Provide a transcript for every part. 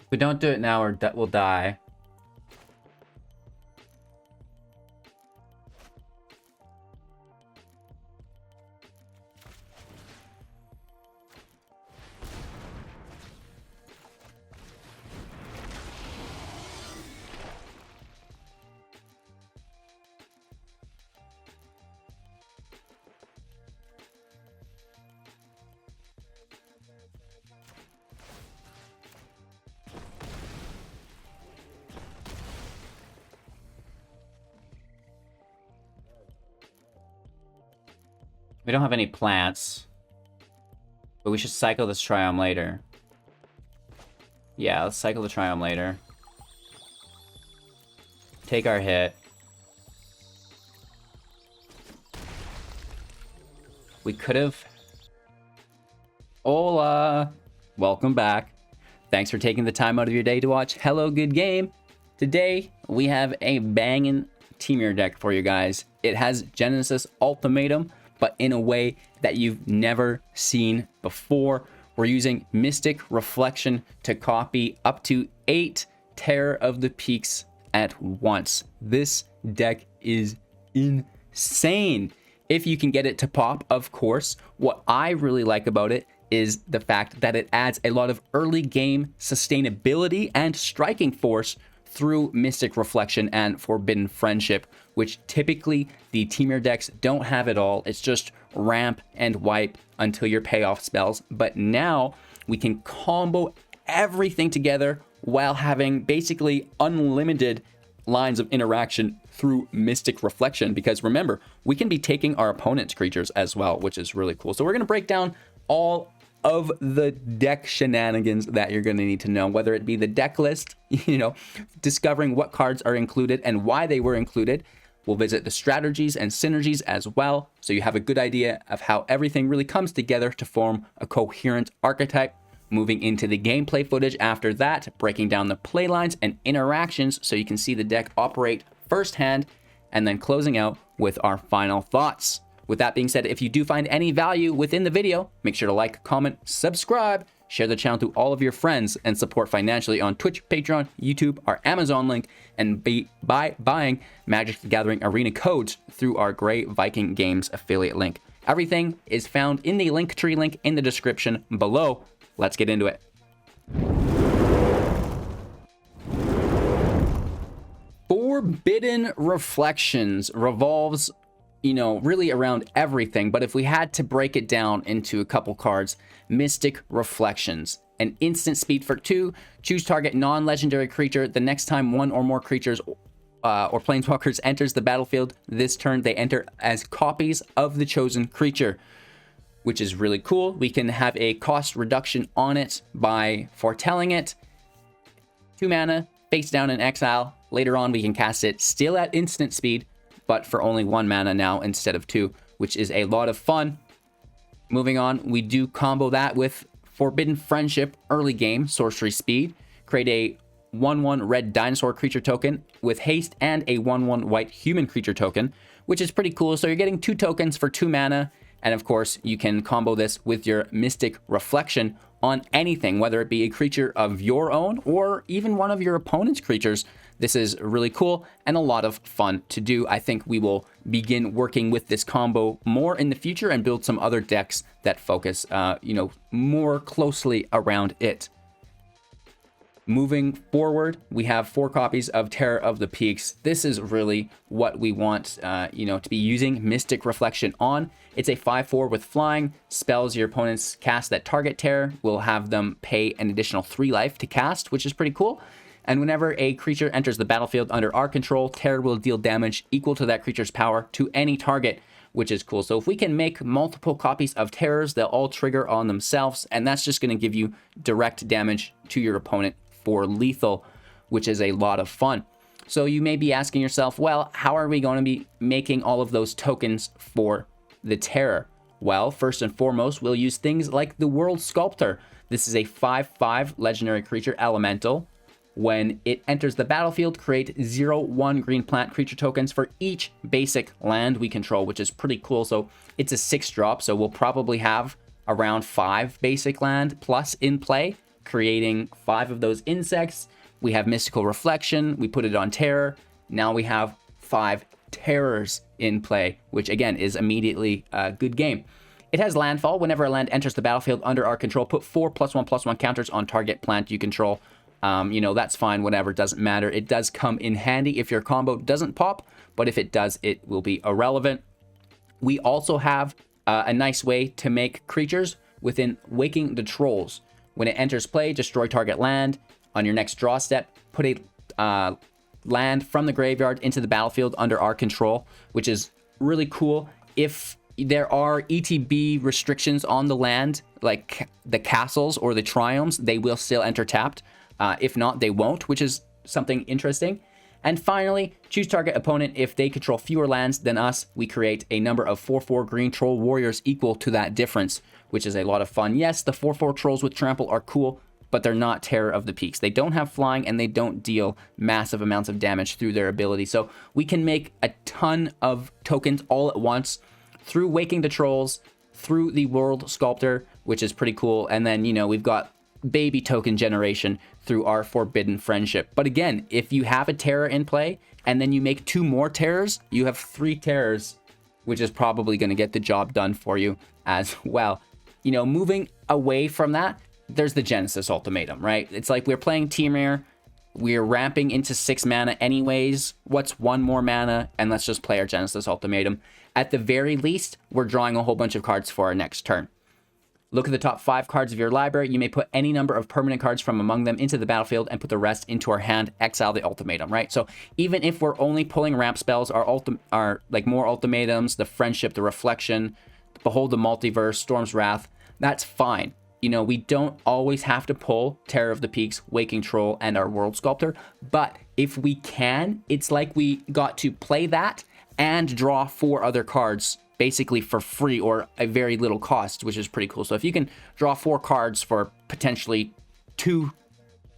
If we don't do it now, we'll die. We don't have any plants. But we should cycle this Triome later. Yeah, let's cycle the Triome later. Take our hit. We could have... Hola! Welcome back. Thanks for taking the time out of your day to watch Hello Good Game. Today, we have a banging Temur deck for you guys. It has Genesis Ultimatum, but in a way that you've never seen before. We're using Mystic Reflection to copy up to 8 Terror of the Peaks at once. This deck is insane. If you can get it to pop, of course. What I really like about it is the fact that it adds a lot of early game sustainability and striking force through Mystic Reflection and Forbidden Friendship, which typically the Temur decks don't have at all. It's just ramp and wipe until your payoff spells. But now we can combo everything together while having basically unlimited lines of interaction through Mystic Reflection, because remember, we can be taking our opponent's creatures as well, which is really cool. So we're going to break down all of the deck shenanigans that you're going to need to know, whether it be the deck list, discovering what cards are included and why they were included. We'll visit the strategies and synergies as well, so you have a good idea of how everything really comes together to form a coherent archetype. Moving into the gameplay footage after that, breaking down the play lines and interactions so you can see the deck operate firsthand, and then closing out with our final thoughts. With that being said, if you do find any value within the video, make sure to like, comment, subscribe, share the channel to all of your friends, and support financially on Twitch, Patreon, YouTube, our Amazon link, and by buying Magic the Gathering Arena codes through our Grey Viking Games affiliate link. Everything is found in the Linktree link in the description below. Let's get into it. Forbidden Reflections revolves really around everything, but if we had to break it down into a couple cards, Mystic Reflections, an instant speed for 2, choose target non-legendary creature. The next time one or more creatures or planeswalkers enters the battlefield this turn, they enter as copies of the chosen creature, which is really cool. We can have a cost reduction on it by foretelling it. 2 mana, face down in exile. Later on, we can cast it still at instant speed, but for only 1 mana now instead of 2, which is a lot of fun. Moving on, we do combo that with Forbidden Friendship early game, sorcery speed. Create a 1/1 red dinosaur creature token with haste and a 1/1 white human creature token, which is pretty cool. So you're getting 2 tokens for 2 mana. And of course, you can combo this with your Mystic Reflection on anything, whether it be a creature of your own or even one of your opponent's creatures. This is really cool and a lot of fun to do. I think we will begin working with this combo more in the future and build some other decks that focus, more closely around it. Moving forward, we have 4 copies of Terror of the Peaks. This is really what we want, to be using Mystic Reflection on. It's a 5/4 with flying. Spells your opponents cast that target Terror will have them pay an additional 3 life to cast, which is pretty cool. And whenever a creature enters the battlefield under our control, Terror will deal damage equal to that creature's power to any target, which is cool. So if we can make multiple copies of Terrors, they'll all trigger on themselves, and that's just going to give you direct damage to your opponent for lethal, which is a lot of fun. So you may be asking yourself, well, how are we going to be making all of those tokens for the Terror? Well, first and foremost, we'll use things like the World Sculptor. This is a 5/5 legendary creature elemental. When it enters the battlefield, create 0/1 green plant creature tokens for each basic land we control, which is pretty cool. So it's a 6-drop, so we'll probably have around 5 basic land plus in play creating 5 of those insects. We have Mystical Reflection. We put it on Terror. Now we have 5 Terrors in play, which again is immediately a good game. It has landfall. Whenever a land enters the battlefield under our control, put 4 +1/+1 counters on target plant you control. You know, that's fine, whatever, doesn't matter. It does come in handy if your combo doesn't pop, but if it does, it will be irrelevant. We also have a nice way to make creatures within Waking the Trolls. When it enters play, destroy target land. On your next draw step, put a land from the graveyard into the battlefield under our control, which is really cool. If there are ETB restrictions on the land, like the castles or the triomes, they will still enter tapped. If not, they won't, which is something interesting. And finally, choose target opponent. If they control fewer lands than us, we create a number of 4/4 green troll warriors equal to that difference, which is a lot of fun. Yes, the 4/4 trolls with trample are cool, but they're not Terror of the Peaks. They don't have flying, and they don't deal massive amounts of damage through their ability. So we can make a ton of tokens all at once through Waking the Trolls, through the World Sculptor, which is pretty cool. And then, you know, we've got baby token generation through our Forbidden Friendship. But again, if you have a Terror in play, and then you make 2 more Terrors, you have 3 Terrors, which is probably going to get the job done for you as well. You know, moving away from that, there's the Genesis Ultimatum, right? It's like we're playing Temur, we're ramping into 6 mana anyways. What's 1 more mana? And let's just play our Genesis Ultimatum. At the very least, we're drawing a whole bunch of cards for our next turn. Look at the top 5 cards of your library. You may put any number of permanent cards from among them into the battlefield and put the rest into our hand. Exile the ultimatum, right? So even if we're only pulling ramp spells, our like more ultimatums, the Friendship, the Reflection, Behold the Multiverse, Storm's Wrath, that's fine. You know, we don't always have to pull Terror of the Peaks, Waking Troll, and our World Sculptor. But if we can, it's like we got to play that and draw 4 other cards basically for free or a very little cost, which is pretty cool. So if you can draw 4 cards for potentially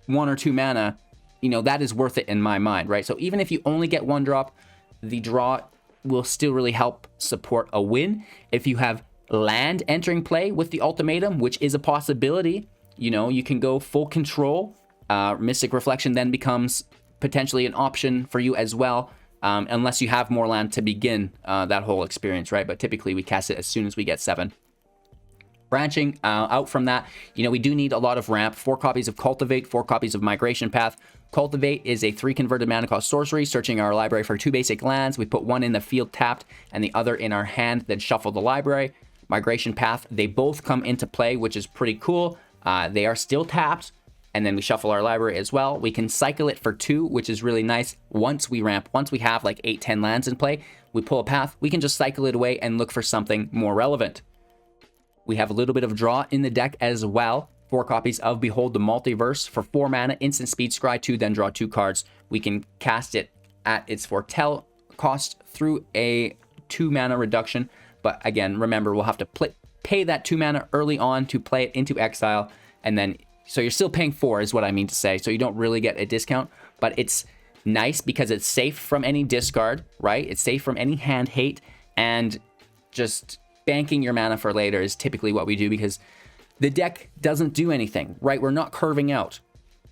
1 or 2 mana, you know, that is worth it in my mind, right? So even if you only get 1 drop, the draw will still really help support a win. If you have land entering play with the ultimatum, which is a possibility, you know, you can go full control. Mystic Reflection then becomes potentially an option for you as well. Unless you have more land to begin that whole experience, right? But typically we cast it as soon as we get 7. Branching out from that, you know, we do need a lot of ramp. 4 copies of Cultivate, 4 copies of Migration Path. Cultivate is a 3 converted mana cost sorcery, searching our library for 2 basic lands. We put 1 in the field tapped and the other in our hand, then shuffle the library. Migration Path, they both come into play, which is pretty cool. They are still tapped. And then we shuffle our library as well. We can cycle it for 2, which is really nice. Once we ramp, once we have like 8, 10 lands in play, we pull a path, we can just cycle it away and look for something more relevant. We have a little bit of draw in the deck as well. 4 copies of Behold the Multiverse for 4 mana, instant speed, scry 2, then draw 2 cards. We can cast it at its foretell cost through a 2 mana reduction. But again, remember, we'll have to pay that 2 mana early on to play it into exile, and then so you're still paying 4 is what I mean to say. So you don't really get a discount, but it's nice because it's safe from any discard, right? It's safe from any hand hate, and just banking your mana for later is typically what we do because the deck doesn't do anything, right? We're not curving out.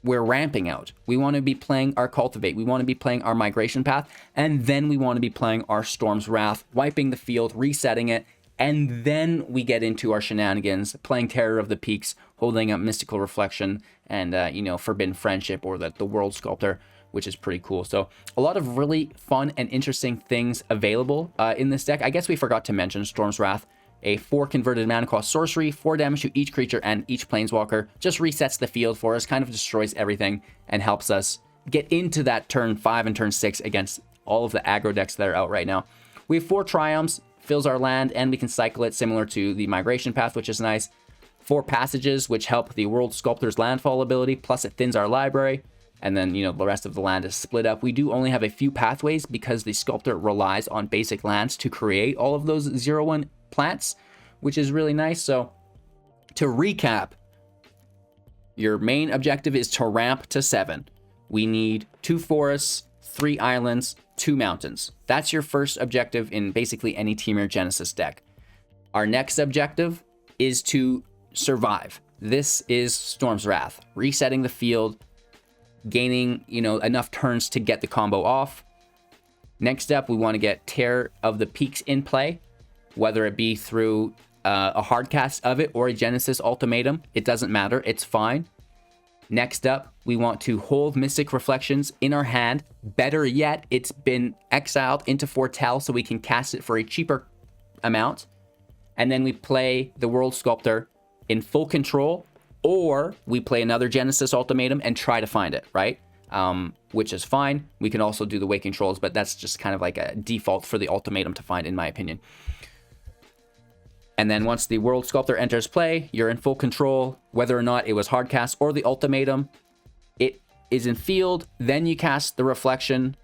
We're ramping out. We want to be playing our Cultivate. We want to be playing our Migration Path, and then we want to be playing our Storm's Wrath, wiping the field, resetting it, and then we get into our shenanigans, playing Terror of the Peaks, holding up Mystical Reflection, and, you know, Forbidden Friendship or the World Sculptor, which is pretty cool. So a lot of really fun and interesting things available in this deck. I guess we forgot to mention Storm's Wrath, a 4 converted mana cost sorcery, 4 damage to each creature and each planeswalker, just resets the field for us, kind of destroys everything, and helps us get into that turn 5 and turn 6 against all of the aggro decks that are out right now. We have 4 Triumphs, fills our land, and we can cycle it similar to the Migration Path, which is nice. 4 Passages, which help the World Sculptor's landfall ability, plus it thins our library, and then, you know, the rest of the land is split up. We do only have a few pathways because the Sculptor relies on basic lands to create all of those 0/1 plants, which is really nice. So to recap, your main objective is to ramp to 7. We need 2 forests, 3 islands, 2 mountains. That's your first objective in basically any Temur Genesis deck. Our next objective is to survive. This is Storm's Wrath, resetting the field, gaining, you know, enough turns to get the combo off. Next up, we want to get Tear of the Peaks in play, whether it be through a hard cast of it or a Genesis Ultimatum. It doesn't matter, it's fine. Next up, we want to hold Mystic Reflections in our hand. Better yet, it's been exiled into Foretell so we can cast it for a cheaper amount. And then we play the World Sculptor in full control, or we play another Genesis Ultimatum and try to find it, right? Which is fine. We can also do the Waking Trolls, but that's just kind of like a default for the Ultimatum to find, in my opinion. And then once the World Sculptor enters play, you're in full control, whether or not it was hardcast or the Ultimatum. It is in field, then you cast the Reflection.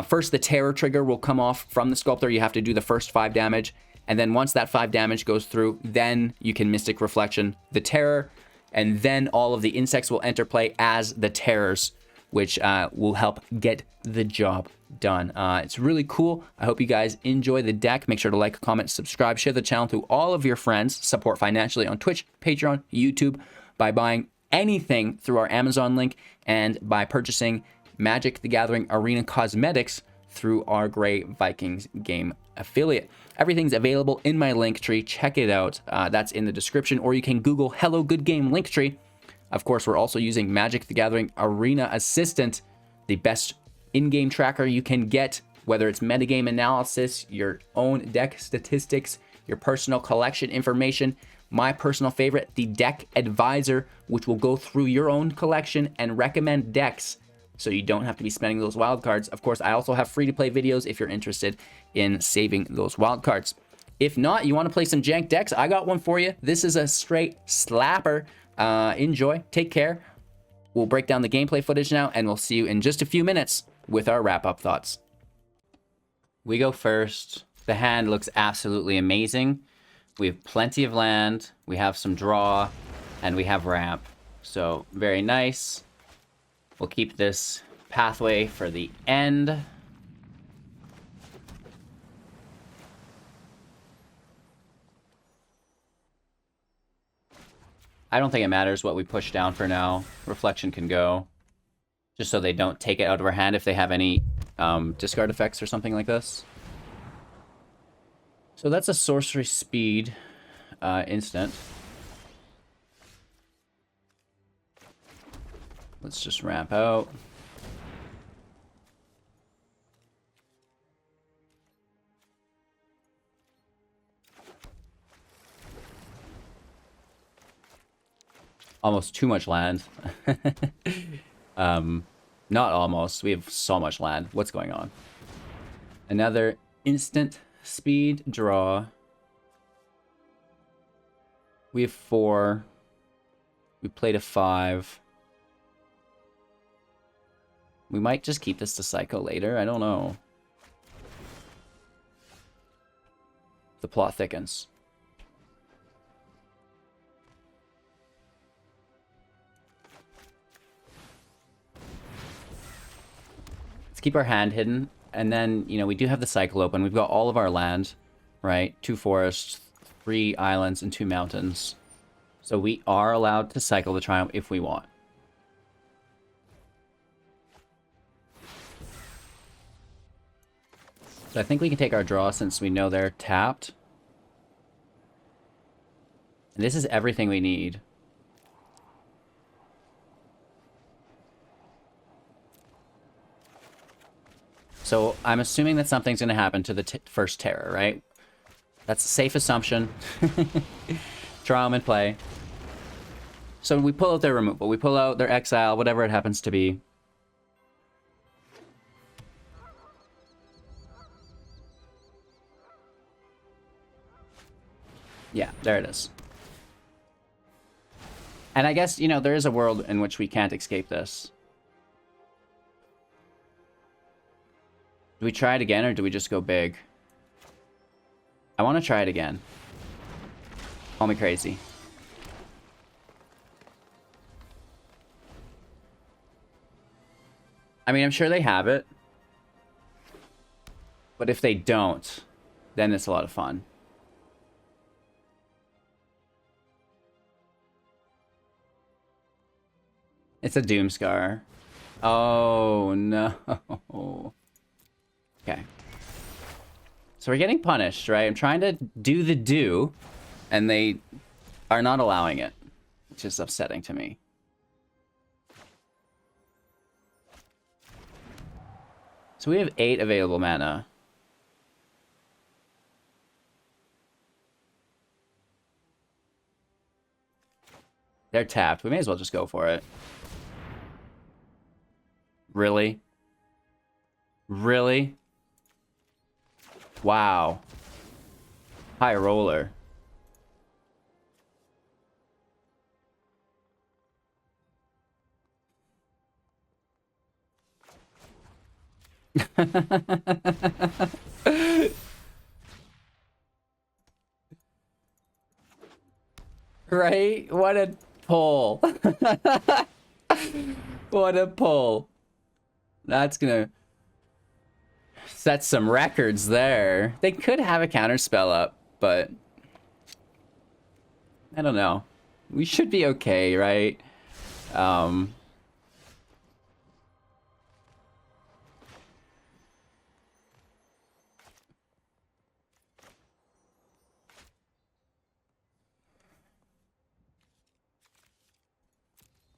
First, the Terror trigger will come off from the Sculptor. You have to do the first 5 damage. And then once that 5 damage goes through, then you can Mystic Reflection the Terror. And then all of the insects will enter play as the Terrors, which will help get the job done. It's really cool. I hope you guys enjoy the deck. Make sure to like, comment, subscribe, share the channel to all of your friends. Support financially on Twitch, Patreon, YouTube by buying anything through our Amazon link and by purchasing Magic the Gathering Arena cosmetics through our Grey Vikings game affiliate. Everything's available in my link tree. Check it out. That's in the description, or you can Google Hello Good Game Linktree. Of course, we're also using Magic the Gathering Arena Assistant, the best in-game tracker you can get, whether it's metagame analysis, your own deck statistics, your personal collection information. My personal favorite, the Deck Advisor, which will go through your own collection and recommend decks so you don't have to be spending those wildcards. Of course, I also have free-to-play videos if you're interested in saving those wildcards. If not, you want to play some jank decks, I got one for you. This is a straight slapper. Enjoy, take care. We'll break down the gameplay footage now, and we'll see you in just a few minutes with our wrap-up thoughts. We go first. The hand looks absolutely amazing. We have plenty of land, we have some draw, and we have ramp. So, very nice. We'll keep this pathway for the end. I don't think it matters what we push down for now. Reflection can go. Just so they don't take it out of our hand if they have any discard effects or something like this. So that's a sorcery speed instant. Let's just ramp out. Almost too much land. Not almost. We have so much land. What's going on? Another instant speed draw. We have 4. We played a 5. We might just keep this to cycle later. I don't know. The plot thickens. Let's keep our hand hidden. And then, you know, we do have the cycle open. We've got all of our land, right? 2 forests, 3 islands, and 2 mountains. So we are allowed to cycle the Triumph if we want. So I think we can take our draw since we know they're tapped. And this is everything we need. So I'm assuming that something's going to happen to the first terror, right? That's a safe assumption. Triumph in play. So we pull out their removal. We pull out their exile, whatever it happens to be. Yeah, there it is. And I guess, you know, there is a world in which we can't escape this. Do we try it again, or do we just go big? I want to try it again. Call me crazy. I mean, I'm sure they have it. But if they don't, then it's a lot of fun. It's a Doomscar. Oh, no. Okay. So we're getting punished, right? I'm trying to do the do, and they are not allowing it, which is upsetting to me. So we have 8 available mana. They're tapped. We may as well just go for it. Really? Really? Wow. High roller. Right? What a pull. What a pull. That's gonna set some records there. They could have a counter spell up, but I don't know. We should be okay, right?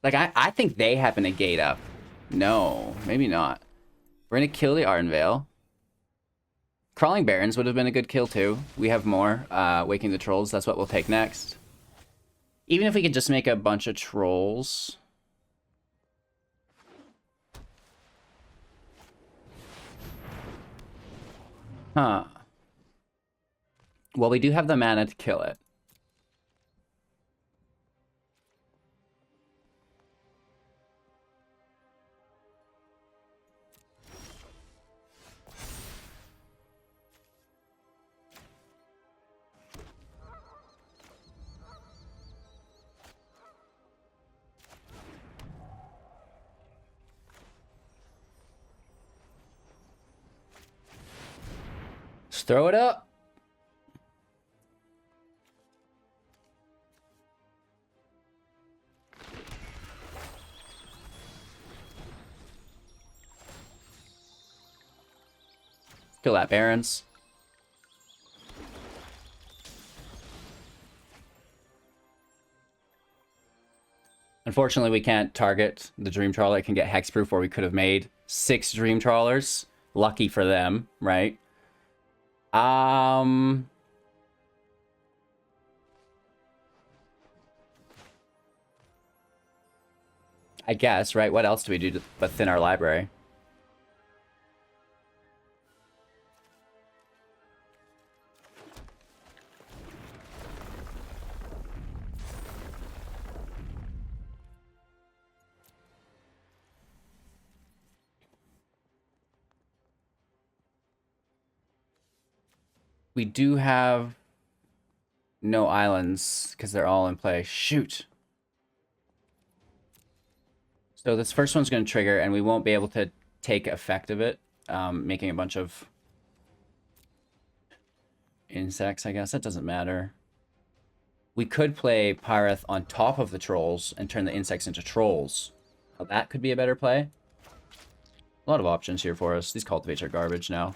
Like, I think they have a negate up. No, maybe not. We're gonna kill the Ardenvale. Crawling Barrens would have been a good kill too. We have more. Waking the Trolls, that's what we'll take next. Even if we could just make a bunch of Trolls. Huh. Well, we do have the mana to kill it. Just throw it up. Kill that Barrens. Unfortunately, we can't target the Dream Trawler. It can get hexproof, or we could have made 6 Dream Trawlers. Lucky for them, right? I guess, right? What else do we do but thin our library? We do have no islands because they're all in play. Shoot. So this first one's going to trigger, and we won't be able to take effect of it, making a bunch of insects, I guess. That doesn't matter. We could play Phylath on top of the Trolls and turn the insects into Trolls. Now, that could be a better play. A lot of options here for us. These Cultivates are garbage now.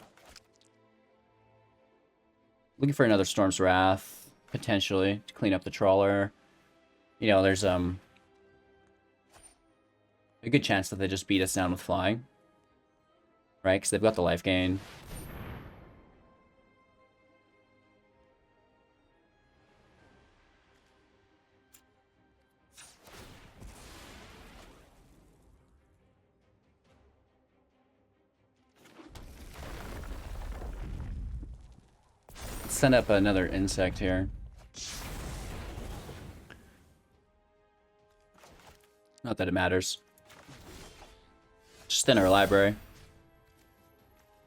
Looking for another Storm's Wrath, potentially, to clean up the Trawler. You know, there's a good chance that they just beat us down with flying. Right? Because they've got the life gain. Let's send up another insect here. Not that it matters. Just in our library.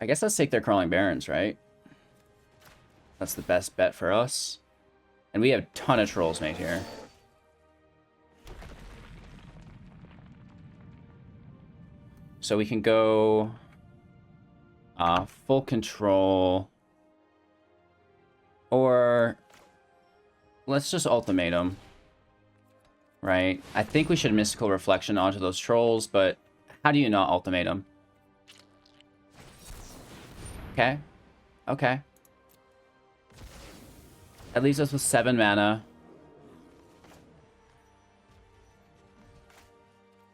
I guess let's take their Crawling Barrens, right? That's the best bet for us. And we have a ton of Trolls made here. So we can go full control. Or let's just ultimatum. right? I think we should Mystical Reflection onto those trolls, but how do you not ultimatum? Okay. Okay. That leaves us with 7 mana.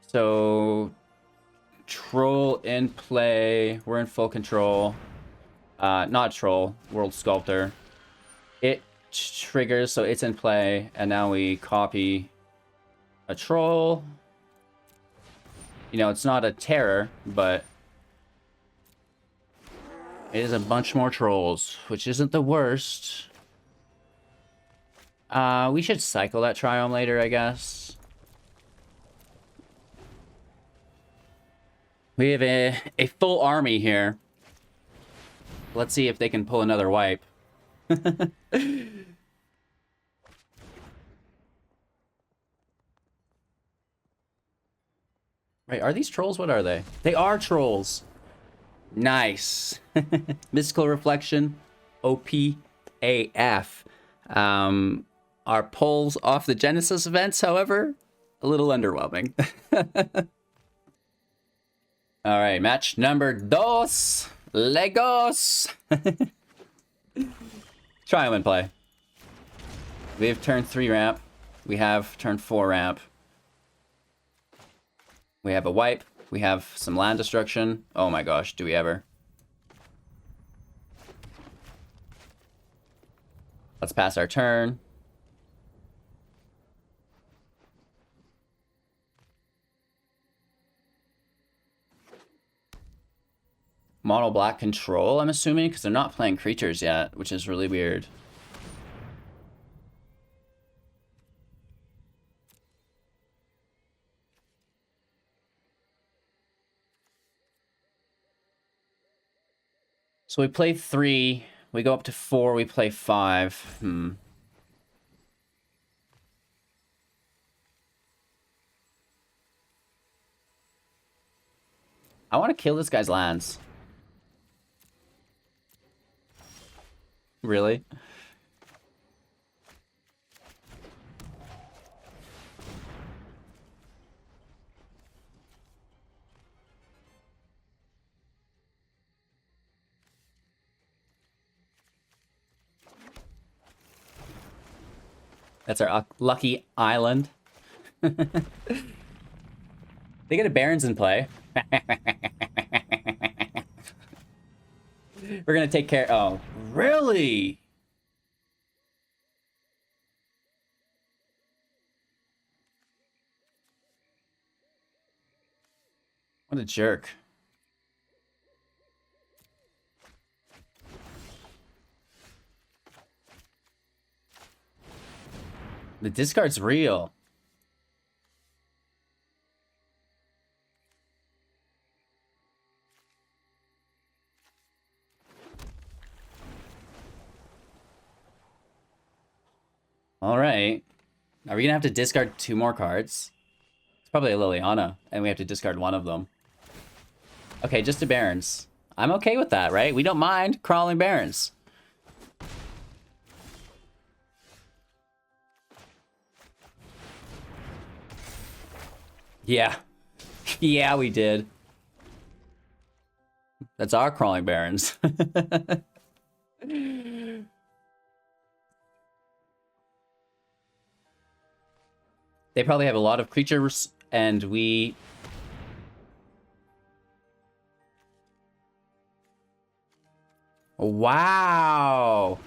So, troll in play. We're in full control. Not troll, World Sculptor. It triggers, so it's in play, and now we copy a troll. You know, it's not a terror, but it is a bunch more trolls, which isn't the worst. We should cycle that Triome later, I guess. We have a full army here. Let's see if they can pull another wipe. Right, are these trolls? What are they? They are trolls. Nice. Mystical Reflection. OP AF. Our pulls off the Genesis events, however, a little underwhelming. All right, match number dos. Legos. Triome in play. We have turn 3 ramp. We have turn 4 ramp. We have a wipe. We have some land destruction. Oh my gosh, do we ever? Let's pass our turn. Mono black control, I'm assuming, because they're not playing creatures yet, which is really weird. So we play 3, we go up to 4, we play 5. I want to kill this guy's lands. Really? That's our lucky island. They get a Barons in play. We're gonna take care. Oh, really? What a jerk. The discard's real. All right. Are we gonna have to discard 2 more cards? It's probably a Liliana, and we have to discard 1 of them. Okay, just a Barons. I'm okay with that, right? We don't mind crawling Barons. Yeah. Yeah, we did. That's our crawling Barons. They probably have a lot of creatures, and we... Wow!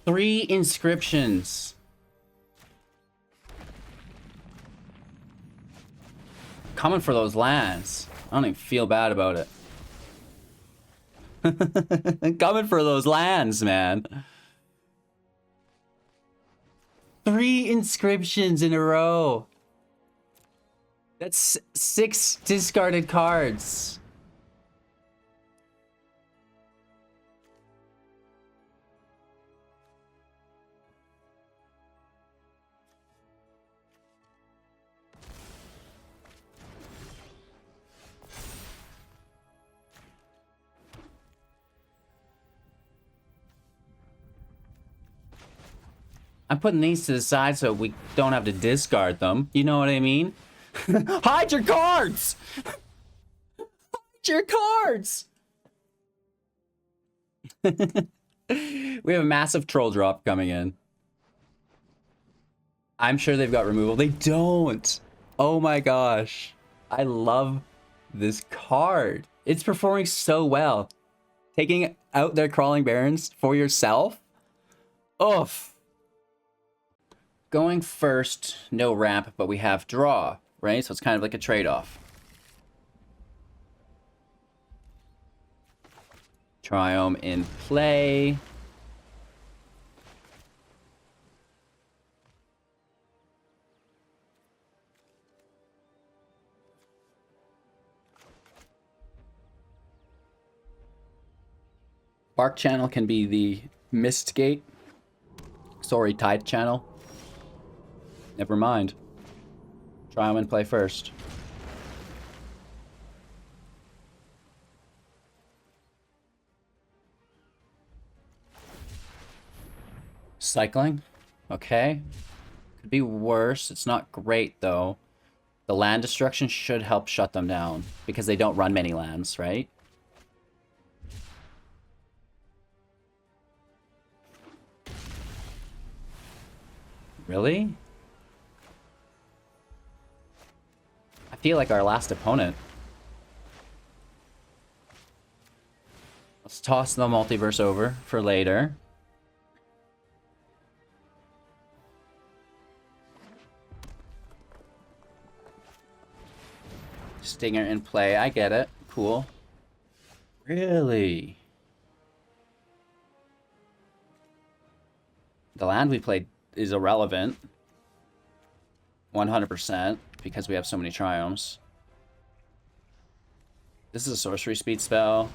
3 inscriptions. Coming for those lands. I don't even feel bad about it. Coming for those lands, man. 3 inscriptions in a row. That's 6 discarded cards. I'm putting these to the side so we don't have to discard them. You know what I mean? Hide your cards! Hide your cards! We have a massive troll drop coming in. I'm sure they've got removal. They don't! Oh my gosh. I love this card. It's performing so well. Taking out their Crawling Barrens for yourself? Oof. Going first, no ramp, but we have draw, right? So it's kind of like a trade-off. Triome in play. Barkchannel can be the mist gate. Sorry, tide channel. Never mind. Triome in play first. Cycling. Okay. Could be worse. It's not great, though. The land destruction should help shut them down, because they don't run many lands, right? Really? I feel like our last opponent. Let's toss the multiverse over for later. Stinger in play, I get it. Cool. Really? The land we played is irrelevant. 100%, because we have so many triomes. This is a sorcery speed spell.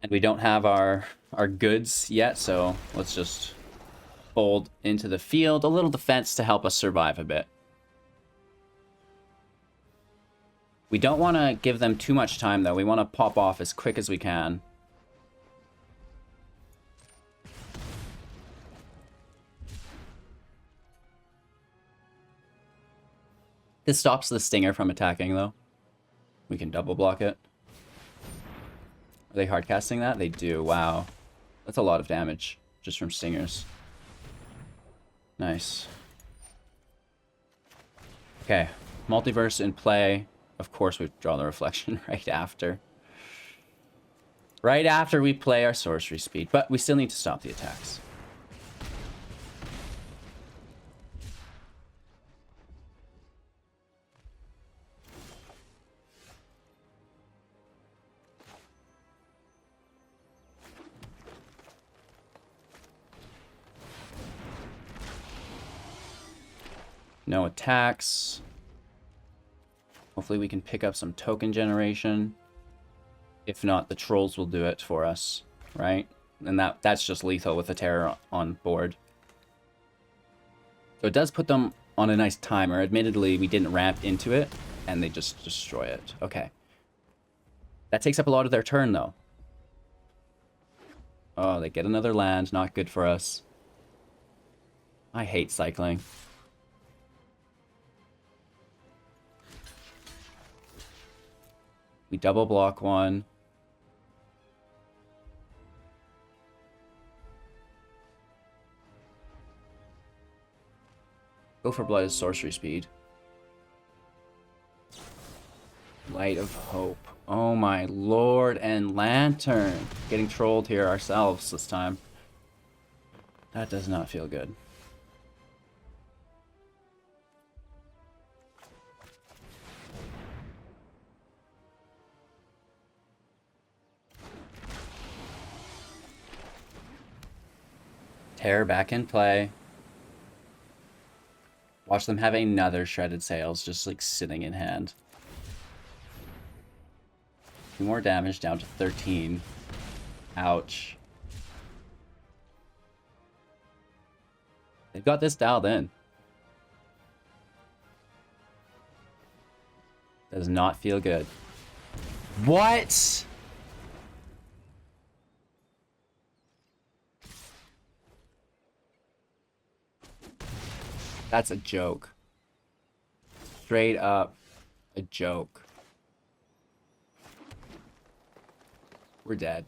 And we don't have our goods yet, so let's just fold into the field. A little defense to help us survive a bit. We don't want to give them too much time, though. We want to pop off as quick as we can. This stops the Stinger from attacking, though. We can double block it. Are they hard casting that? They do. Wow. That's a lot of damage just from Stingers. Nice. Okay. Multiverse in play. Of course, we draw the reflection right after. Right after we play our sorcery speed. But we still need to stop the attacks. No attacks. Hopefully we can pick up some token generation. If not, the trolls will do it for us, right? And that's just lethal with the terror on board. So it does put them on a nice timer. Admittedly, we didn't ramp into it, and they just destroy it. Okay. That takes up a lot of their turn, though. Oh, they get another land. Not good for us. I hate cycling. We double block one. Go for blood is sorcery speed. Light of Hope. Oh my lord, and Lantern. Getting trolled here ourselves this time. That does not feel good. Terror back in play. Watch them have another Shredded Sails just like sitting in hand. 2 more damage down to 13. Ouch. They've got this dialed in. Does not feel good. What? That's a joke. Straight up a joke. We're dead.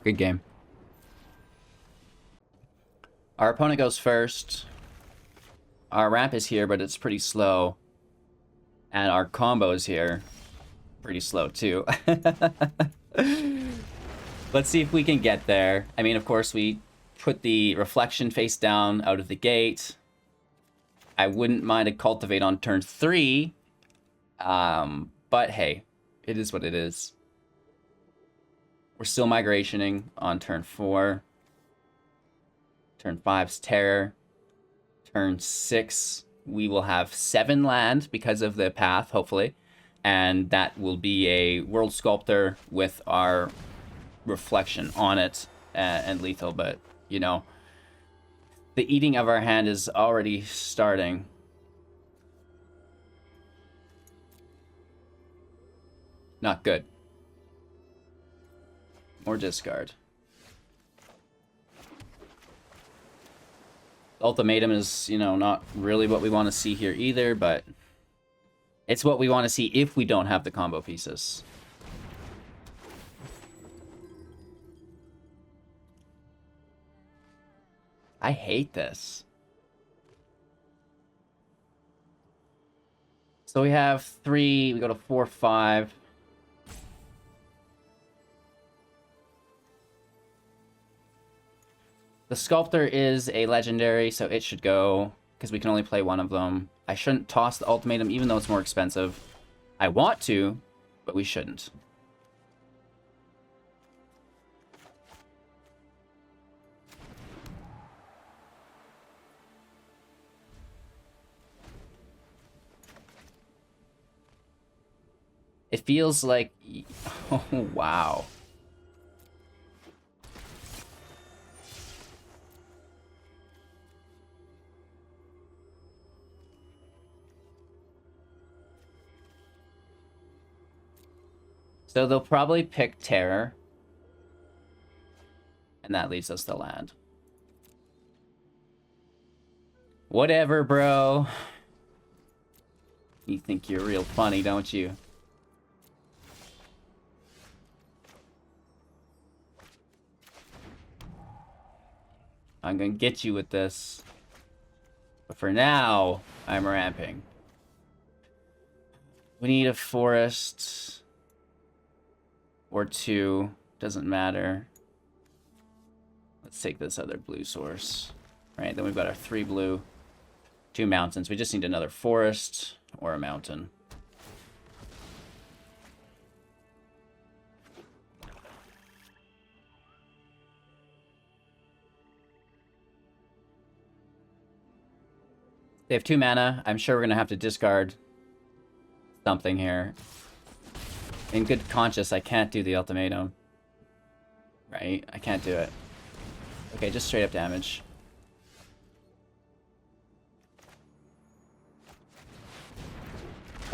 Good game. Our opponent goes first. Our ramp is here, but it's pretty slow. And our combo is here. Pretty slow, too. Let's see if we can get there. I mean, of course, we put the reflection face down out of the gate. I wouldn't mind a Cultivate on turn 3. But hey, it is what it is. We're still migrationing on turn 4. Turn 5's Terror. Turn 6, we will have 7 land because of the path, hopefully. And that will be a World Sculptor with our reflection on it and lethal. But, you know, the eating of our hand is already starting. Not good. More discard. Ultimatum is, you know, not really what we want to see here either, but it's what we want to see if we don't have the combo pieces. I hate this. So we have 3, we go to 4, 5. The Sculptor is a legendary, so it should go, because we can only play one of them. I shouldn't toss the Ultimatum, even though it's more expensive. I want to, but we shouldn't. It feels like... Oh, wow. So they'll probably pick Terror. And that leaves us the land. Whatever, bro. You think you're real funny, don't you? I'm gonna get you with this. But for now, I'm ramping. We need a forest. Or 2. Doesn't matter. Let's take this other blue source. Right, then we've got our 3 blue. 2 mountains. We just need another forest or a mountain. They have 2 mana. I'm sure we're going to have to discard something here. In good conscience, I can't do the Ultimatum. Right? I can't do it. Okay, just straight up damage.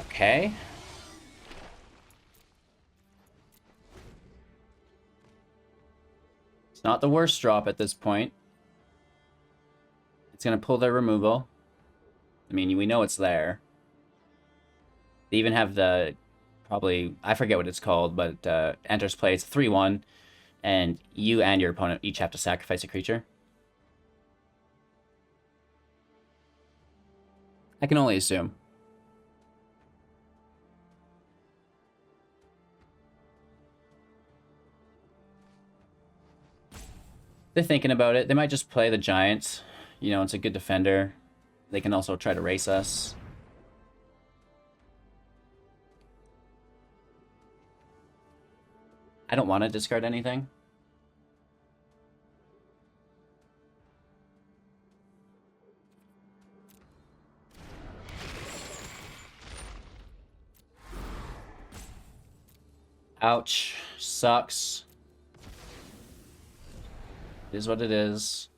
Okay. It's not the worst drop at this point. It's going to pull their removal. I mean, we know it's there. They even have the... Probably, I forget what it's called, but enters play. It's 3-1, and you and your opponent each have to sacrifice a creature. I can only assume. They're thinking about it. They might just play the Giant. You know, it's a good defender. They can also try to race us. I don't want to discard anything. Ouch. Sucks. It is what it is.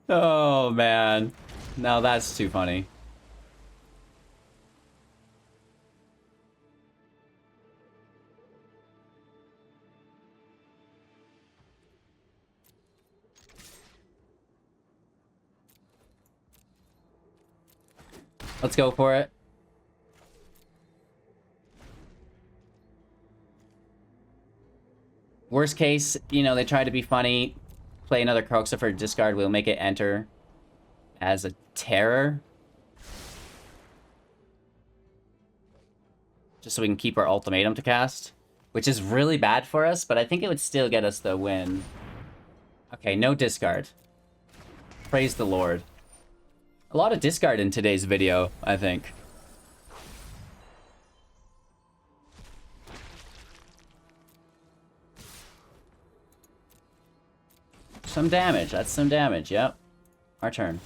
Oh, man. Now that's too funny. Let's go for it. Worst case, you know, they try to be funny. Play another Croxa for discard. We'll make it enter as a terror. Just so we can keep our ultimatum to cast. Which is really bad for us, but I think it would still get us the win. Okay, no discard. Praise the Lord. A lot of discard in today's video, I think. Some damage. That's some damage. Yep. Our turn.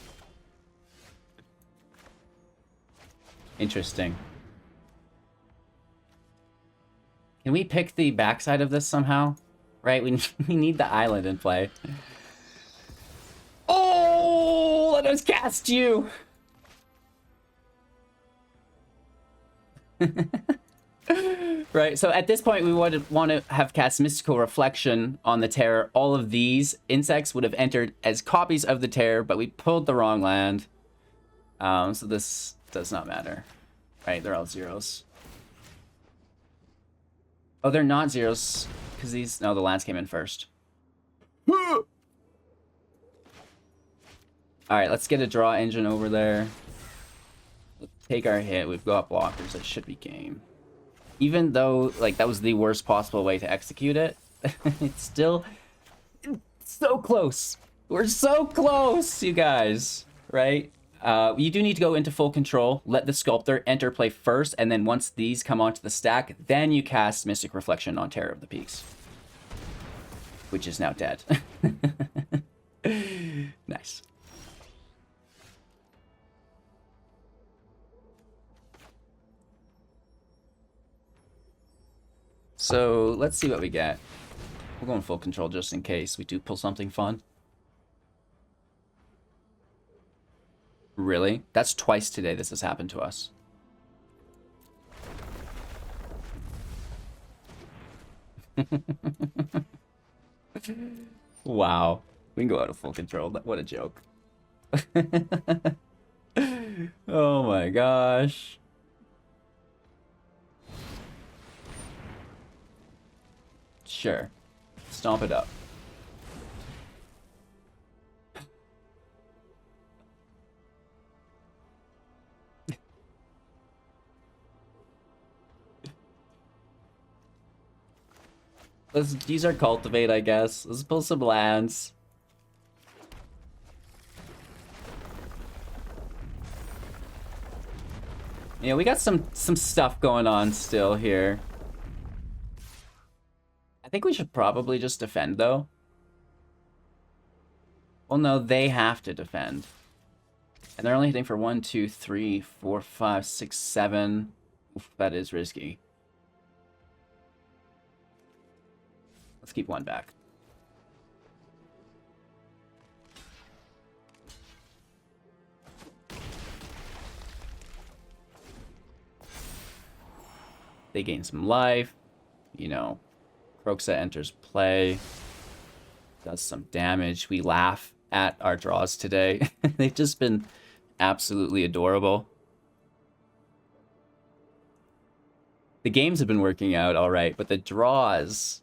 Interesting. Can we pick the backside of this somehow? Right? We need the island in play. Oh! Let us cast you! Right, so at this point we would want to have cast Mystical Reflection on the Terror. All of these insects would have entered as copies of the Terror, but we pulled the wrong land. So this does not matter. Right, they're all zeros. Oh, they're not zeros, because these... No, the lands came in first. Alright, let's get a draw engine over there. Let's take our hit. We've got blockers. That should be game. Even though, like, that was the worst possible way to execute it, it's still so close. We're so close, you guys, right? You do need to go into full control. Let the Sculptor enter play first, and then once these come onto the stack, then you cast Mystic Reflection on Terror of the Peaks. Which is now dead. Nice. So, let's see what we get. We'll go in full control just in case we do pull something fun. Really? That's twice today this has happened to us. Wow. We can go out of full control. What a joke. Oh my gosh. Sure. Stomp it up. Let's use our Cultivate, I guess. Let's pull some lands. Yeah, we got some stuff going on still here. I think we should probably just defend, though. Well, no, they have to defend. And they're only hitting for 1, 2, 3, 4, 5, 6, 7. Oof, that is risky. Let's keep one back. They gain some life. You know, Croxa enters play. Does some damage. We laugh at our draws today. They've just been absolutely adorable. The games have been working out all right, but the draws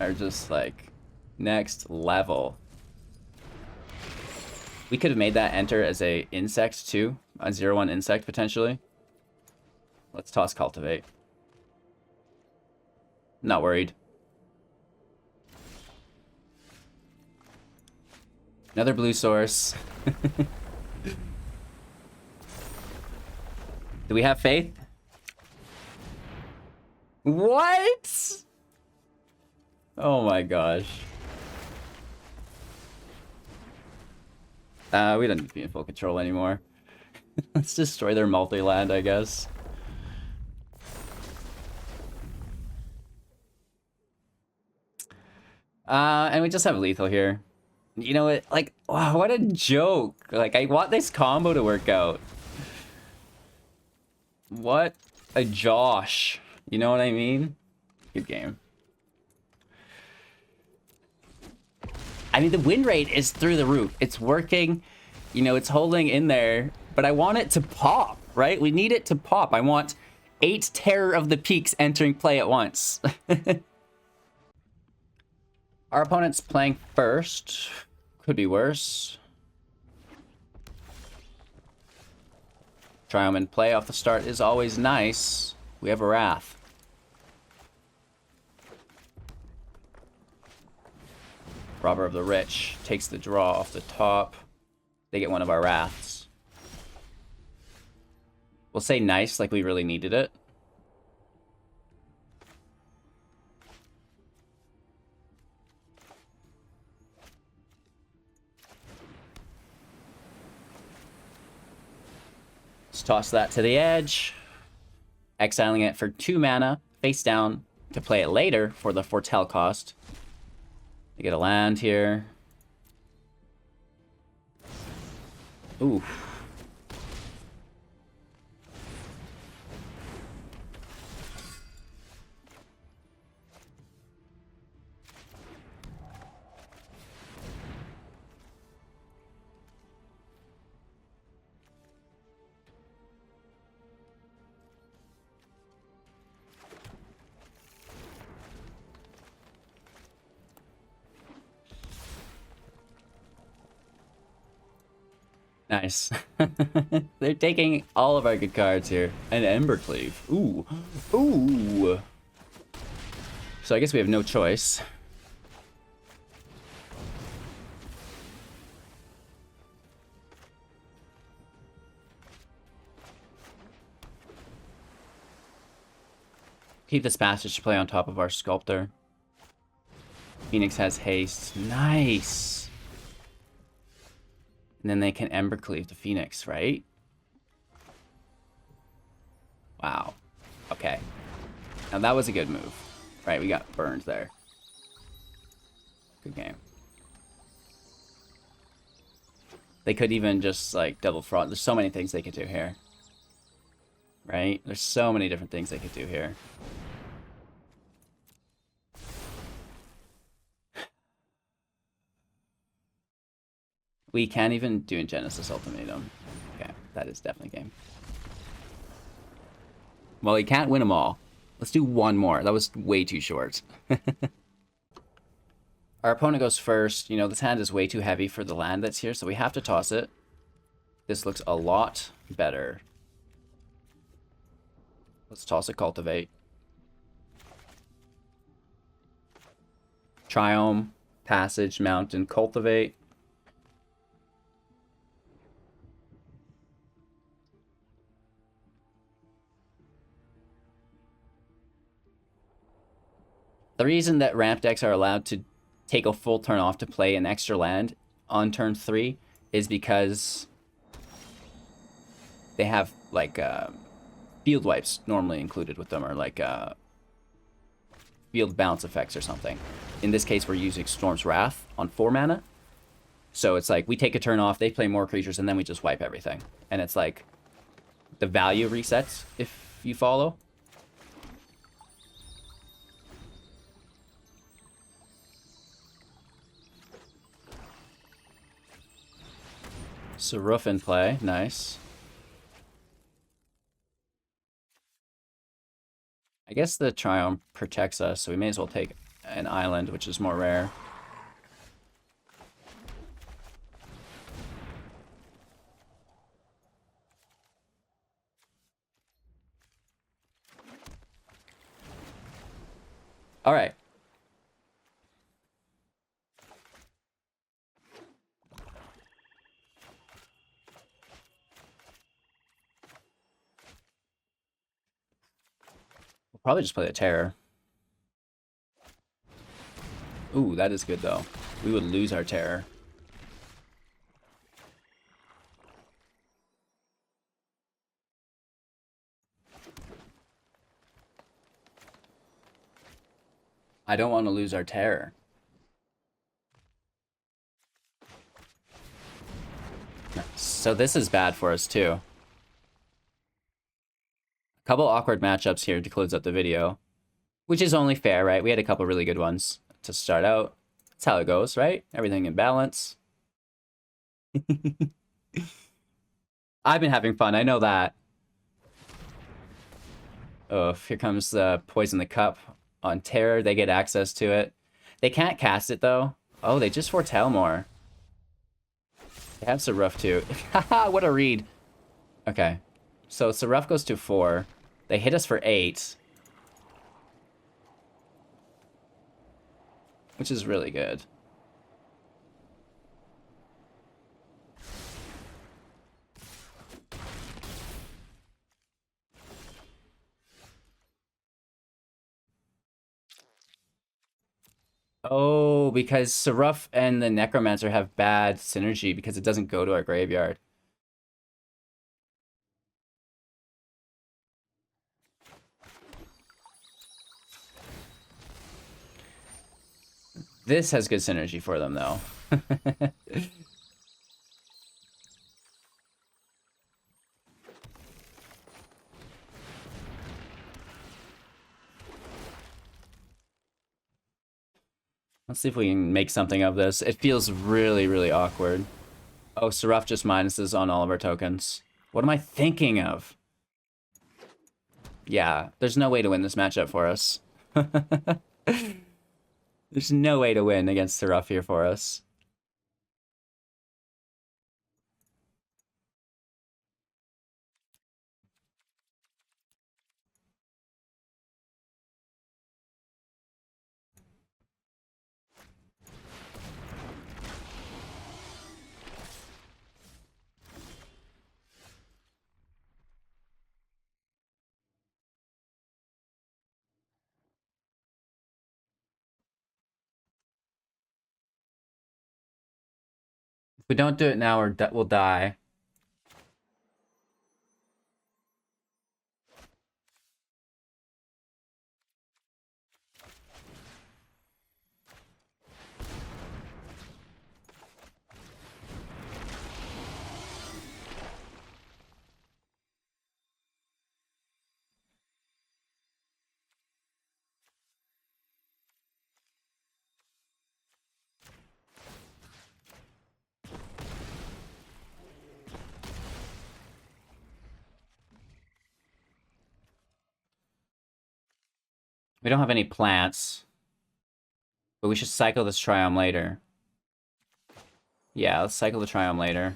are just like next level. We could have made that enter as a insect too, a 0/1 insect potentially. Let's toss Cultivate. Not worried. Another blue source. Do we have faith? What? Oh my gosh. We don't need to be in full control anymore. Let's destroy their multi-land, I guess. And we just have lethal here. You know what? Like, wow, what a joke. Like, I want this combo to work out. What a Josh. You know what I mean? Good game. I mean, the win rate is through the roof. It's working. You know, it's holding in there. But I want it to pop, right? We need it to pop. I want 8 Terror of the Peaks entering play at once. Our opponent's playing first. Could be worse. Triome in play off the start is always nice. We have a Wrath. Robber of the Rich takes the draw off the top. They get one of our Wraths. We'll say nice, like we really needed it. Let's toss that to the edge. Exiling it for 2 mana, face down, to play it later for the Foretell cost. You get a land here. Ooh. Nice. They're taking all of our good cards here. An Embercleave. Ooh. Ooh. So I guess we have no choice. Keep this passage to play on top of our Sculptor. Phoenix has haste. Nice. And then they can Embercleave the Phoenix, right? Wow. Okay. Now that was a good move. Right, we got burned there. Good game. They could even just, like, double fraud. There's so many things they could do here. Right? There's so many different things they could do here. We can't even do a Genesis Ultimatum. Okay, that is definitely game. Well, we can't win them all. Let's do one more. That was way too short. Our opponent goes first. You know, this hand is way too heavy for the land that's here, so we have to toss it. This looks a lot better. Let's toss a Cultivate. Triome, Passage, Mountain, Cultivate. The reason that ramp decks are allowed to take a full turn off to play an extra land on turn 3 is because they have, like, field wipes normally included with them, or, like, field bounce effects or something. In this case, we're using Storm's Wrath on 4 mana. So it's like, we take a turn off, they play more creatures, and then we just wipe everything. And it's like, the value resets, if you follow. So Roof in play, nice. I guess the Triome protects us, so we may as well take an island, which is more rare. All right. We'll probably just play the Terror. Ooh, that is good, though. We would lose our Terror. I don't want to lose our Terror. So this is bad for us too. A couple awkward matchups here to close out the video, which is only fair, right? We had a couple really good ones to start out. That's how it goes, right? Everything in balance. I've been having fun, I know that. Oh, here comes the Poison the Cup on Terror. They get access to it. They can't cast it, though. Oh, they just foretell more. They have Seraph, too. Haha, what a read. Okay. So Seraph goes to 4. They hit us for 8. Which is really good. Oh, because Seraph and the Necromancer have bad synergy because it doesn't go to our graveyard. This has good synergy for them, though. Let's see if we can make something of this. It feels really, really awkward. Oh, Seraph just minuses on all of our tokens. What am I thinking of? Yeah, there's no way to win this matchup for us. There's no way to win against Seraph here for us. If we don't do it now, we'll die. We don't have any plants. But we should cycle this Triome later. Yeah, let's cycle the Triome later.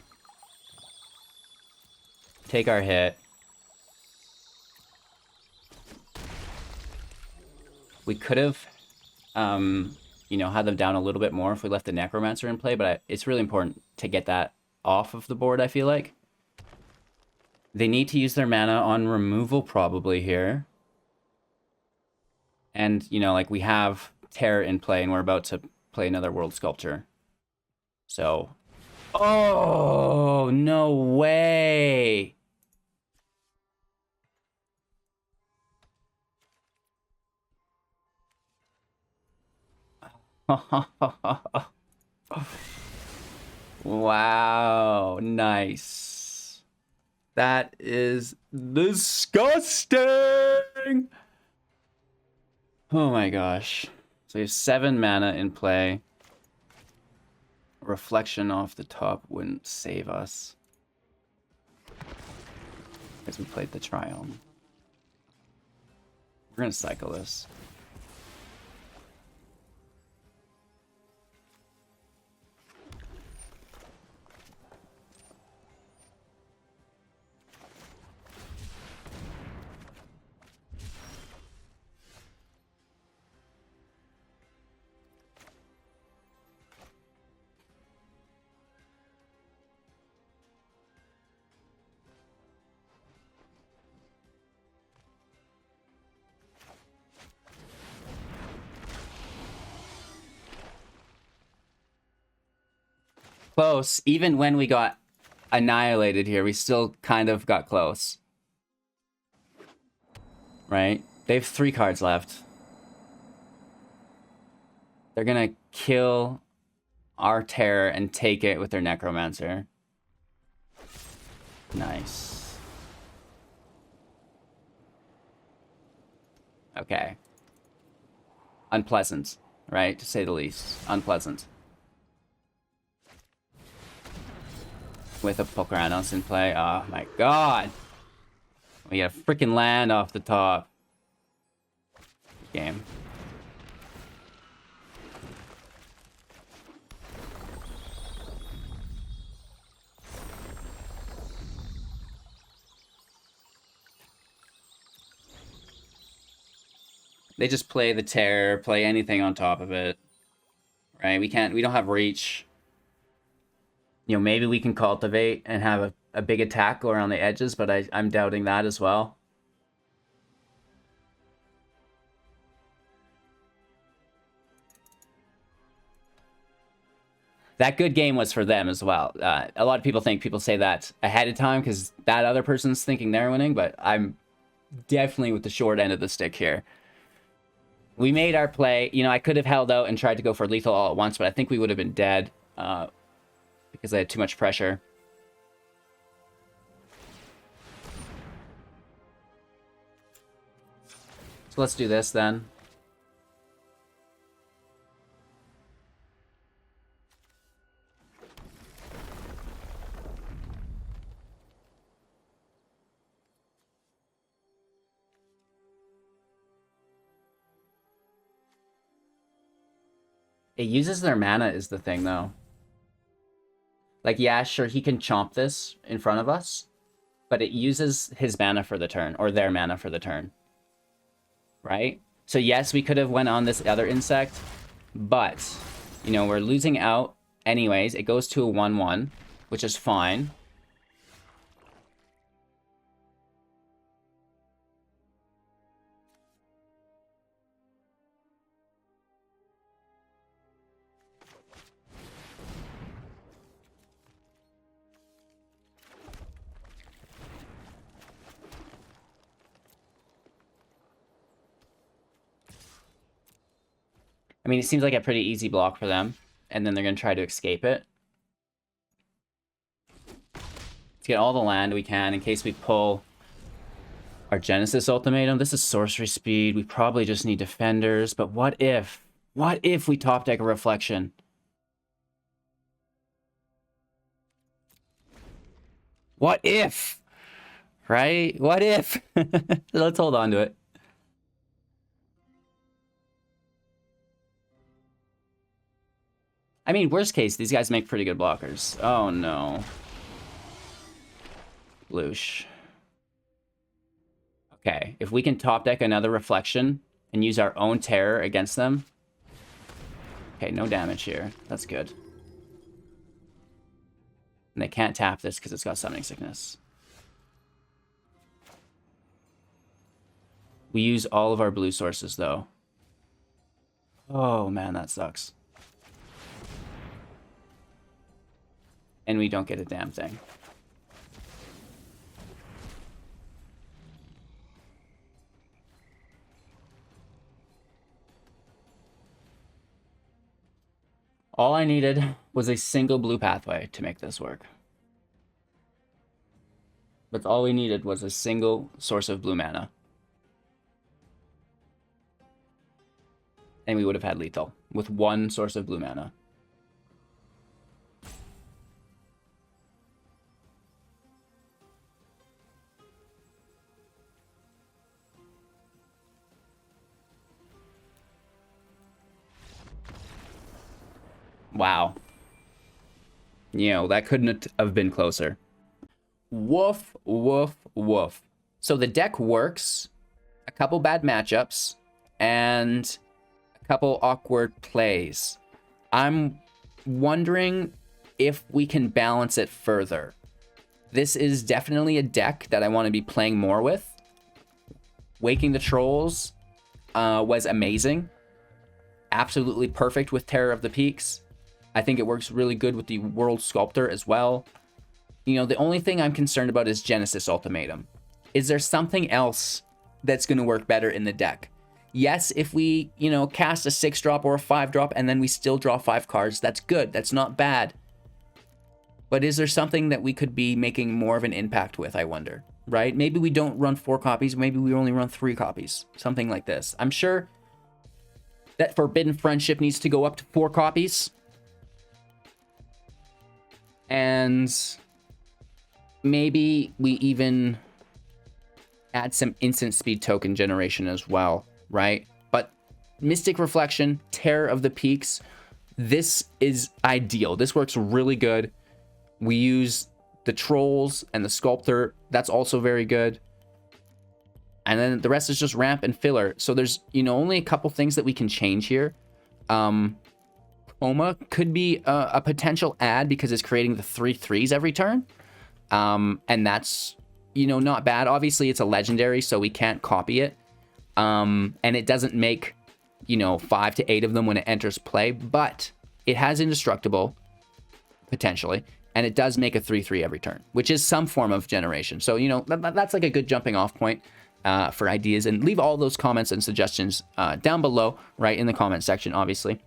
Take our hit. We could have, you know, had them down a little bit more if we left the Necromancer in play, but it's really important to get that off of the board, I feel like. They need to use their mana on removal probably here. And, you know, like, we have Terror in play, and we're about to play another World Sculptor. So... Oh, no way! Wow, nice. That is disgusting! Oh my gosh. So we have 7 mana in play. Reflection off the top wouldn't save us. Because we played the Triome. We're gonna cycle this. Close. Even when we got annihilated here, we still kind of got close. Right? They have 3 cards left. They're gonna kill our Terror and take it with their Necromancer. Nice. Okay. Unpleasant, right? To say the least. Unpleasant. With a Pokranos in play. Oh my god. We got a freaking land off the top. Game. They just play the Terror, play anything on top of it. Right? We don't have reach. You know, maybe we can cultivate and have a big attack around the edges, but I'm doubting that as well. That good game was for them as well. A lot of people say that ahead of time because that other person's thinking they're winning, but I'm definitely with the short end of the stick here. We made our play. You know, I could have held out and tried to go for lethal all at once, but I think we would have been dead because I had too much pressure. So let's do this then. It uses their mana is the thing, though. Like, yeah, sure, he can chomp this in front of us, but it uses his mana for the turn, or their mana for the turn. Right? So yes, we could have went on this other insect, but, you know, we're losing out anyways. It goes to a 1-1, which is fine. I mean, it seems like a pretty easy block for them, and then they're going to try to escape it. Let's get all the land we can in case we pull our Genesis Ultimatum. This is sorcery speed. We probably just need defenders, but what if? What if we top deck a Reflection? What if? Right? What if? Let's hold on to it. I mean, worst case, these guys make pretty good blockers. Oh, no. Loosh. Okay, if we can top deck another Reflection and use our own Terror against them. Okay, no damage here. That's good. And they can't tap this because it's got Summoning Sickness. We use all of our blue sources, though. Oh, man, that sucks. And we don't get a damn thing. All I needed was a single blue pathway to make this work. But all we needed was a single source of blue mana. And we would have had lethal with one source of blue mana. Wow. You know, that couldn't have been closer. Woof, woof, woof. So the deck works, a couple bad matchups, and a couple awkward plays. I'm wondering if we can balance it further. This is definitely a deck that I want to be playing more with. Waking the Trolls was amazing. Absolutely perfect with Terror of the Peaks. I think it works really good with the World Sculptor as well. You know, the only thing I'm concerned about is Genesis Ultimatum. Is there something else that's going to work better in the deck? Yes, if we, you know, cast a 6-drop or a 5-drop and then we still draw 5 cards, that's good. That's not bad. but is there something that we could be making more of an impact with, I wonder, right? Maybe we don't run 4 copies, maybe we only run 3 copies, something like this. I'm sure that Forbidden Friendship needs to go up to 4 copies. And maybe we even add some instant speed token generation as well, right? But Mystic Reflection, Terror of the Peaks, this is ideal. This works really good. We use the Trolls and the Sculptor. That's also very good. And then the rest is just ramp and filler. So there's, you know, only a couple things that we can change here. Coma could be a potential add because it's creating the 3/3s every turn. And that's, you know, not bad. Obviously, it's a legendary, so we can't copy it. And it doesn't make, you know, 5 to 8 of them when it enters play. But it has Indestructible, potentially. And it does make a 3/3 every turn, which is some form of generation. So, you know, that's like a good jumping off point for ideas. And leave all those comments and suggestions down below, right, in the comment section, obviously.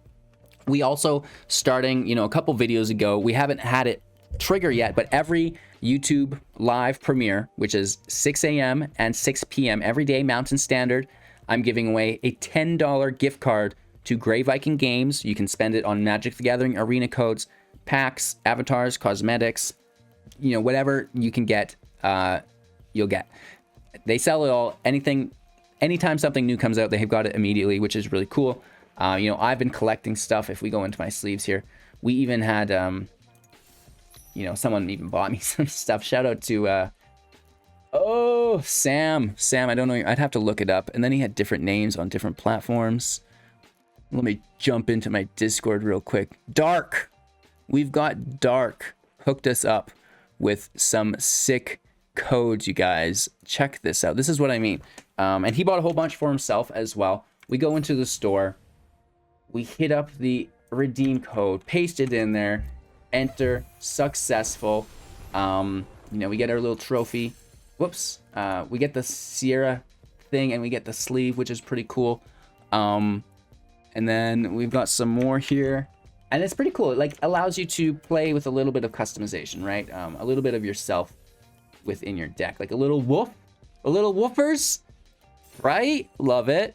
We also, starting, you know, a couple videos ago, we haven't had it trigger yet, but every YouTube live premiere, which is 6 a.m. and 6 p.m. every day, Mountain Standard, I'm giving away a $10 gift card to Grey Viking Games. You can spend it on Magic the Gathering arena codes, packs, avatars, cosmetics, you know, whatever you can get, you'll get. They sell it all. Anytime something new comes out, they've got it immediately, which is really cool. You know, I've been collecting stuff. If we go into my sleeves here, we even had, you know, someone even bought me some stuff. Shout out to, oh, Sam. I don't know. I'd have to look it up. And then he had different names on different platforms. Let me jump into my Discord real quick. Dark. We've got Dark hooked us up with some sick codes, you guys. Check this out. This is what I mean. And he bought a whole bunch for himself as well. We go into the store. We hit up the redeem code, paste it in there, enter, successful. You know, we get our little trophy. Whoops. We get the Sierra thing and we get the sleeve, which is pretty cool. And then we've got some more here. And it's pretty cool. It like allows you to play with a little bit of customization, right? A little bit of yourself within your deck. Like a little wolf. A little woofers. Right? Love it.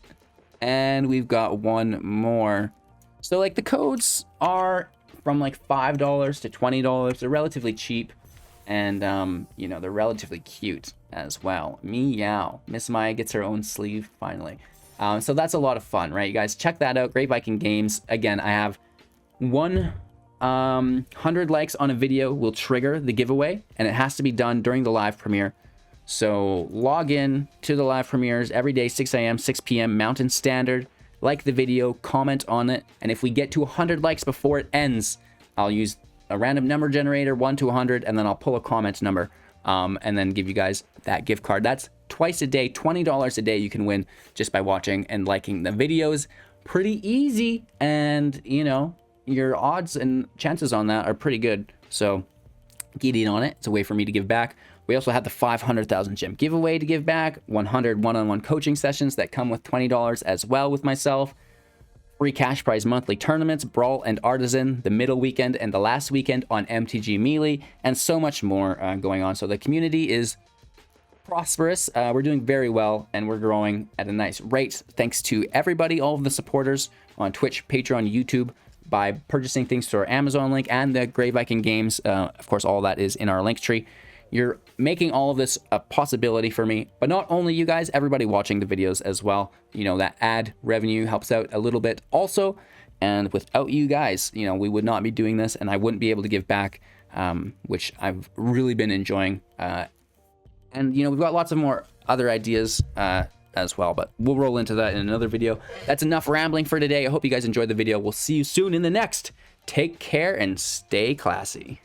And we've got one more. So like the codes are from like $5 to $20. They're relatively cheap. And, you know, they're relatively cute as well. Meow. Miss Maya gets her own sleeve, finally. So that's a lot of fun, right? You guys check that out. Grey Viking Games. Again, I have 100 likes on a video will trigger the giveaway. And it has to be done during the live premiere. So log in to the live premieres every day, 6 a.m., 6 p.m. Mountain Standard. Like the video, comment on it. And if we get to 100 likes before it ends, I'll use a random number generator, 1 to 100, and then I'll pull a comment number and then give you guys that gift card. That's twice a day, $20 a day you can win just by watching and liking the videos. Pretty easy. And, you know, your odds and chances on that are pretty good. So get in on it. It's a way for me to give back. We also have the 500,000 gem giveaway to give back, 100 one-on-one coaching sessions that come with $20 as well with myself, free cash prize monthly tournaments, Brawl and Artisan, the middle weekend and the last weekend on MTG Melee, and so much more going on. So the community is prosperous. We're doing very well, and we're growing at a nice rate. Thanks to everybody, all of the supporters on Twitch, Patreon, YouTube, by purchasing things through our Amazon link and the Grey Viking Games. Of course, all that is in our link tree. You're making all of this a possibility for me, but not only you guys, everybody watching the videos as well. You know, that ad revenue helps out a little bit also. And without you guys, you know, we would not be doing this and I wouldn't be able to give back, which I've really been enjoying. And, you know, we've got lots of more other ideas as well, but we'll roll into that in another video. That's enough rambling for today. I hope you guys enjoyed the video. We'll see you soon in the next. Take care and stay classy.